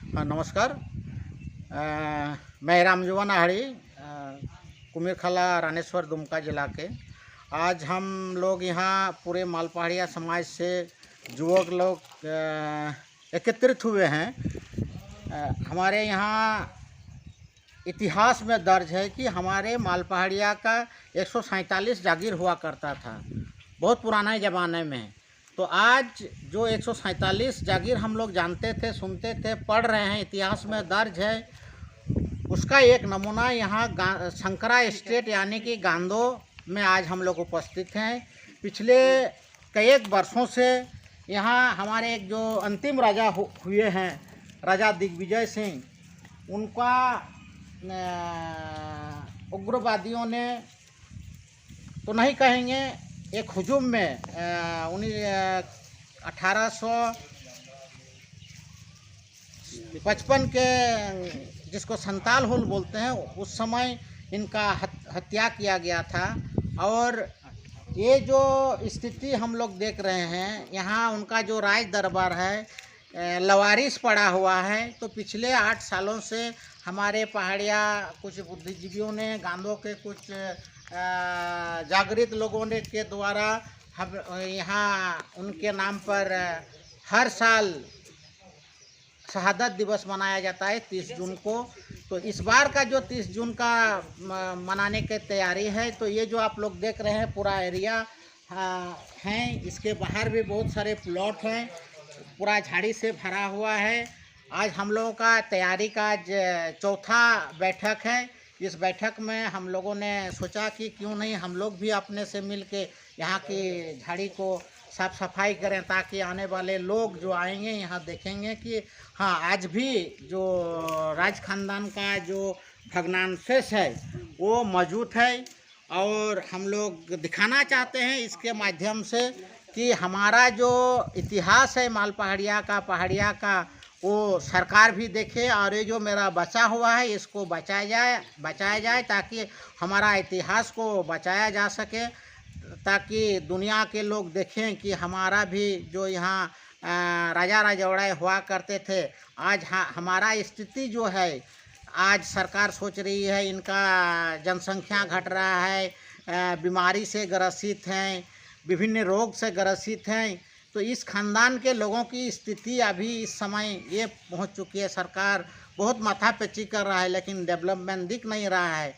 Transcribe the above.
हाँ, नमस्कार। मैं रामजीवन आहाड़ी, कुमिरखला रानेश्वर दुमका जिला के। आज हम लोग यहाँ पूरे मालपहाड़िया समाज से युवक लोग एकत्रित हुए हैं। हमारे यहाँ इतिहास में दर्ज है कि हमारे मालपहाड़िया का 147 जागीर हुआ करता था, बहुत पुराने ज़माने में। तो आज जो 147 जागीर हम लोग जानते थे, सुनते थे, पढ़ रहे हैं, इतिहास में दर्ज है, उसका एक नमूना यहाँ शंकरा स्टेट यानी कि गांदो में आज हम लोग उपस्थित हैं। पिछले कई एक वर्षों से यहाँ हमारे एक जो अंतिम राजा हुए हैं, राजा दिग्विजय सिंह, उनका उग्रवादियों ने तो नहीं कहेंगे, एक हुजूम में 1855 के, जिसको संताल हुल बोलते हैं, उस समय इनका हत्या किया गया था। और ये जो स्थिति हम लोग देख रहे हैं, यहाँ उनका जो राज दरबार है लवारिस पड़ा हुआ है। तो पिछले 8 सालों से हमारे पहाड़िया कुछ बुद्धिजीवियों ने, गांधों के कुछ जागृत लोगों ने के द्वारा हम यहाँ उनके नाम पर हर साल शहादत दिवस मनाया जाता है 30 जून को। तो इस बार का जो 30 जून का मनाने की तैयारी है, तो ये जो आप लोग देख रहे हैं पूरा एरिया हैं, इसके बाहर भी बहुत सारे प्लॉट हैं, पूरा झाड़ी से भरा हुआ है। आज हम लोगों का तैयारी का आज चौथा बैठक है। इस बैठक में हम लोगों ने सोचा कि क्यों नहीं हम लोग भी अपने से मिल के यहाँ की झाड़ी को साफ सफाई करें, ताकि आने वाले लोग जो आएंगे यहाँ देखेंगे कि हाँ, आज भी जो राज खानदान का जो भग्नावशेष है वो मौजूद है। और हम लोग दिखाना चाहते हैं इसके माध्यम से कि हमारा जो इतिहास है मालपहाड़िया का, वो सरकार भी देखे, और ये जो मेरा बचा हुआ है इसको बचाया जाए ताकि हमारा इतिहास को बचाया जा सके, ताकि दुनिया के लोग देखें कि हमारा भी जो यहाँ राजा राजौड़ा हुआ करते थे। आज हमारा स्थिति जो है, आज सरकार सोच रही है, इनका जनसंख्या घट रहा है, बीमारी से ग्रसित हैं, विभिन्न रोग से ग्रसित हैं। तो इस खानदान के लोगों की स्थिति अभी इस समय ये पहुंच चुकी है, सरकार बहुत माथापच्ची कर रहा है, लेकिन डेवलपमेंट दिख नहीं रहा है।